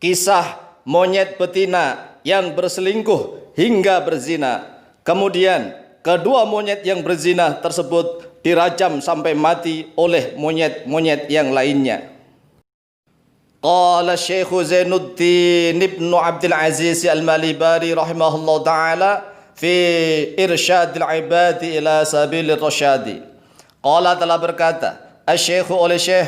kisah monyet betina yang berselingkuh hingga berzina. Kemudian kedua monyet yang berzina tersebut dirajam sampai mati oleh monyet-monyet yang lainnya. Qala Syekh Zainuddin Ibn Abdul Aziz Al-Malibari rahimahullah ta'ala fi Irsyadil Ibadi ila Sabilir Rasyadi. Qala telah berkata Syekh oleh Syekh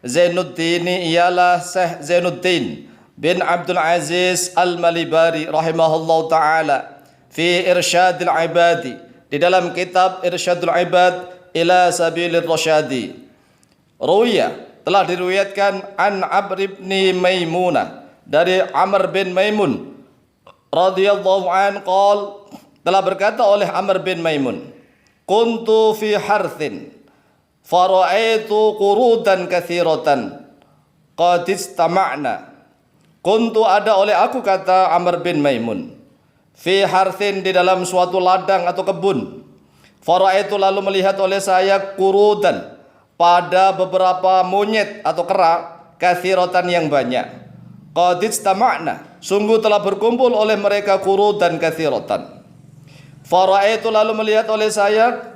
Zainuddin ialah Syekh Zainuddin bin Abdul Aziz Al-Malibari rahimahullah ta'ala fi Irsyadil Ibadi, di dalam kitab Irsyadul Ibad ila Sabilir Rasyadi. Ruya telah diriwayatkan an Amr bin Maimunah, dari Amr bin Maimun radhiyallahu an qol, telah berkata oleh Amr bin Maimun, kuntu fi harthin fara'aitu qurudan katsiratan qad istama'na. Kuntu ada oleh aku, kata Amr bin Maimun, fi harthin di dalam suatu ladang atau kebun, fara'aitu lalu melihat oleh saya qurudan pada beberapa monyet atau kera, katsiratan yang banyak, qad istama'na sungguh telah berkumpul oleh mereka qurud dan katsiratan. Fara'aitu lalu melihat oleh saya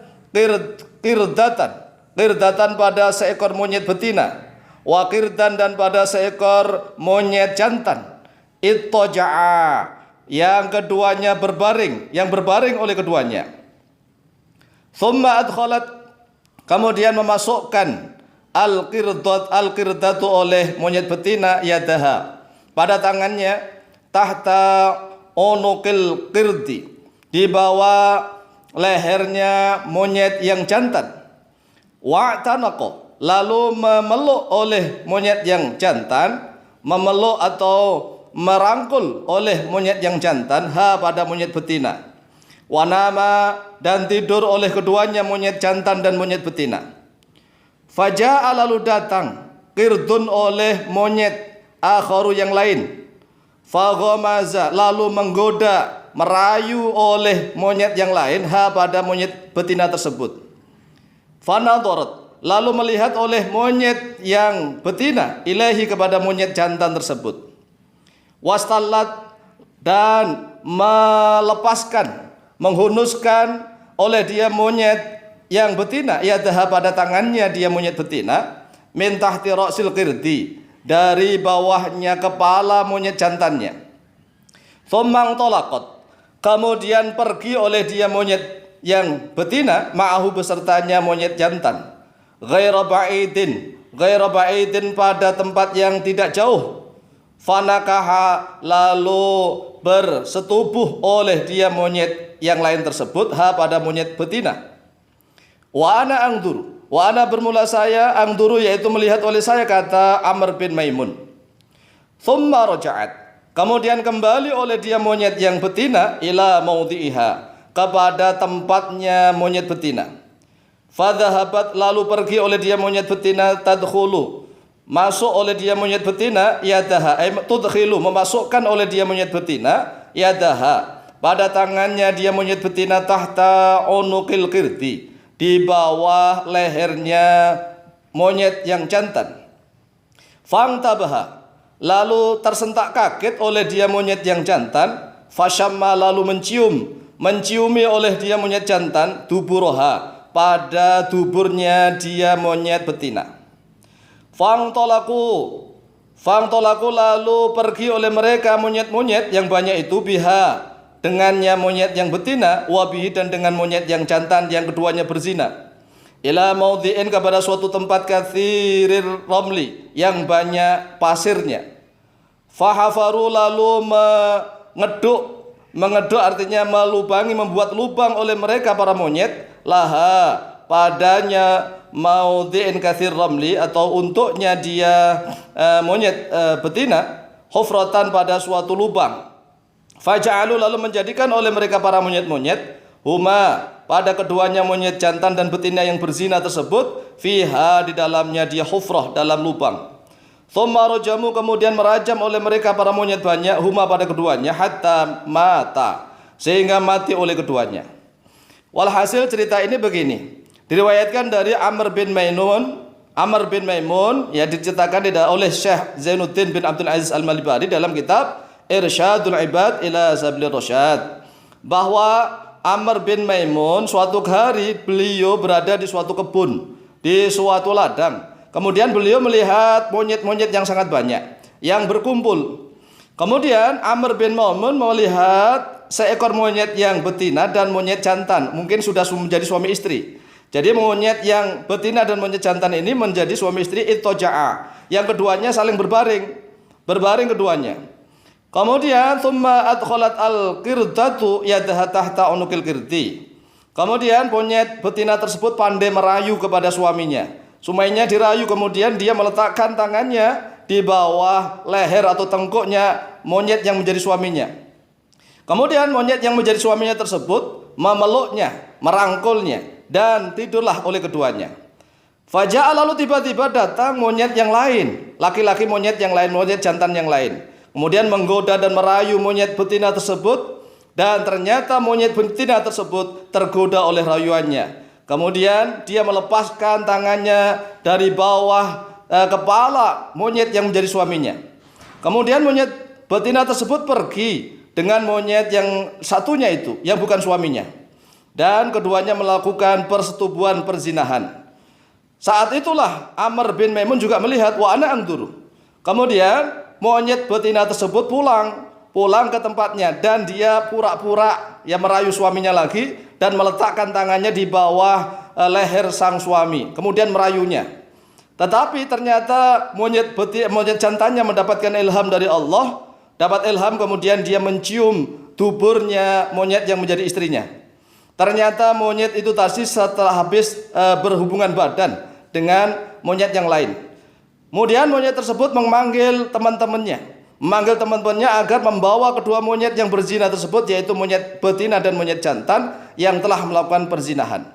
qirdatan pada seekor monyet betina, wa qirdan dan pada seekor monyet jantan, ittaja'a yang keduanya berbaring, yang berbaring oleh keduanya. Thumma adkhalat kemudian memasukkan al-qirdatu oleh monyet betina yadaha pada tangannya, tahta unuqil qirdi di bawah lehernya monyet yang jantan, wa'tanaqo lalu memeluk oleh monyet yang jantan, memeluk atau merangkul oleh monyet yang jantan pada monyet betina, wanama dan tidur oleh keduanya monyet jantan dan monyet betina. Faja'a lalu datang qirdun oleh monyet akharu yang lain, faghamaza lalu menggoda, merayu oleh monyet yang lain pada monyet betina tersebut. Fanadharat lalu melihat oleh monyet yang betina ilahi kepada monyet jantan tersebut. Wastallat dan melepaskan, menghunuskan oleh dia monyet yang betina yadaha pada tangannya dia monyet betina, min tahti ra'sil qirdi dari bawahnya kepala monyet jantannya. Tsumma talaqat kemudian pergi oleh dia monyet yang betina, ma'ahu besertanya monyet jantan, ghaira ba'idin pada tempat yang tidak jauh. Fanakaha lalu bersetubuh oleh dia monyet yang lain tersebut pada monyet betina. Wa ana angduru, wa ana bermula saya angduru yaitu melihat oleh saya, kata Amr bin Maimun. Thumma raja'at kemudian kembali oleh dia monyet yang betina ila maudhi'iha kepada tempatnya monyet betina. Fadhahabat lalu pergi oleh dia monyet betina, tadkhulu masuk oleh dia monyet betina yadaha, tudkhilu memasukkan oleh dia monyet betina yadaha pada tangannya dia monyet betina, tahta unuqil qirdi di bawah lehernya monyet yang jantan. Fangtabaha lalu tersentak kaget oleh dia monyet yang jantan, fasyamma lalu menciumi oleh dia monyet jantan, duburaha pada duburnya dia monyet betina. Fangtolaku lalu pergi oleh mereka monyet-monyet yang banyak itu, biha dengannya monyet yang betina, wabihi dan dengan monyet yang jantan yang keduanya berzina, ila maudhi'in kepada suatu tempat katsirir ramli yang banyak pasirnya. Fahafaru lalu mengeduk artinya melubangi, membuat lubang oleh mereka para monyet, laha padanya maudhi'in katsir ramli atau untuknya dia monyet betina, hufratan pada suatu lubang. Faja'alu lalu menjadikan oleh mereka para monyet-monyet huma pada keduanya monyet jantan dan betina yang berzina tersebut, fiha di dalamnya dia hufrah dalam lubang. Tsumma rajamu kemudian merajam oleh mereka para monyet banyak huma pada keduanya, hatta mata sehingga mati oleh keduanya. Walhasil cerita ini begini, diriwayatkan dari Amr bin Maimun Amr bin Maimun ya diceritakan oleh Syekh Zainuddin bin Abdul Aziz Al-Malibari dalam kitab Irsyadul Ibad ila Sabilir Rasyad, bahwa Amr bin Maimun suatu hari beliau berada di suatu kebun, di suatu ladang. Kemudian beliau melihat monyet-monyet yang sangat banyak yang berkumpul. Kemudian Amr bin Maimun melihat seekor monyet yang betina dan monyet jantan, mungkin sudah menjadi suami istri. Jadi monyet yang betina dan monyet jantan ini menjadi suami istri, ittoja'a. Yang keduanya saling berbaring keduanya. Kemudian thumma adkhalat al-qirdatu yadaha tahta unukil qirdi. Kemudian monyet betina tersebut pandai merayu kepada suaminya. Suaminya dirayu, kemudian dia meletakkan tangannya di bawah leher atau tengkuknya monyet yang menjadi suaminya. Kemudian monyet yang menjadi suaminya tersebut memeluknya, merangkulnya, dan tidurlah oleh keduanya. Faja'al, lalu tiba-tiba datang monyet yang lain, laki-laki monyet yang lain, monyet jantan yang lain. Kemudian menggoda dan merayu monyet betina tersebut, dan ternyata monyet betina tersebut tergoda oleh rayuannya. Kemudian dia melepaskan tangannya dari bawah kepala monyet yang menjadi suaminya. Kemudian monyet betina tersebut pergi dengan monyet yang satunya itu, yang bukan suaminya. Dan keduanya melakukan persetubuhan perzinahan. Saat itulah Amr bin Maimun juga melihat, wa ana anzuru. Kemudian monyet betina tersebut pulang ke tempatnya, dan dia pura-pura ya merayu suaminya lagi dan meletakkan tangannya di bawah leher sang suami, kemudian merayunya. Tetapi ternyata monyet jantannya mendapatkan ilham dari Allah, dapat ilham, kemudian dia mencium duburnya monyet yang menjadi istrinya. Ternyata monyet itu tadi setelah habis berhubungan badan dengan monyet yang lain. Kemudian monyet tersebut memanggil teman-temannya agar membawa kedua monyet yang berzina tersebut, yaitu monyet betina dan monyet jantan yang telah melakukan perzinahan.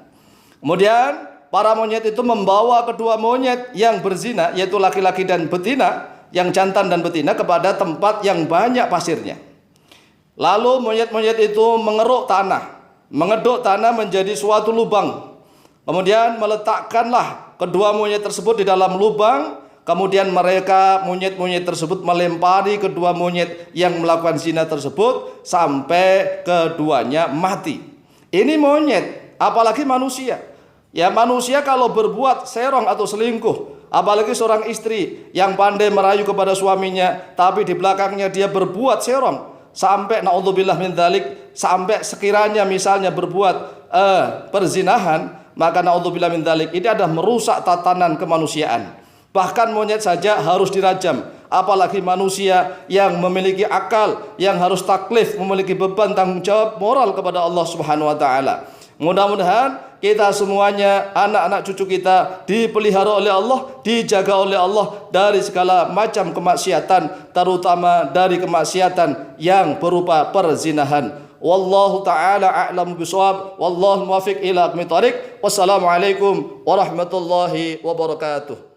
Kemudian para monyet itu membawa kedua monyet yang berzina, yaitu laki-laki dan betina, yang jantan dan betina, kepada tempat yang banyak pasirnya. Lalu monyet-monyet itu mengeruk tanah, mengeduk tanah menjadi suatu lubang. Kemudian meletakkanlah kedua monyet tersebut di dalam lubang. Kemudian monyet-monyet tersebut melempari kedua monyet yang melakukan zina tersebut sampai keduanya mati. Ini monyet, apalagi manusia. Ya, manusia kalau berbuat serong atau selingkuh, apalagi seorang istri yang pandai merayu kepada suaminya, tapi di belakangnya dia berbuat serong, sampai naudzubillah min dzalik, sampai sekiranya misalnya berbuat perzinahan, maka naudzubillah min dzalik, ini adalah merusak tatanan kemanusiaan. Bahkan monyet saja harus dirajam, apalagi manusia yang memiliki akal, yang harus taklif, memiliki beban tanggung jawab moral kepada Allah Subhanahu wa taala. Mudah-mudahan kita semuanya, anak-anak cucu kita, dipelihara oleh Allah, dijaga oleh Allah dari segala macam kemaksiatan, terutama dari kemaksiatan yang berupa perzinahan. Wallahu ta'ala a'lamu bishawab, wallahu muwaffiq ila aqwamit thoriq. Wassalamualaikum warahmatullahi wabarakatuh.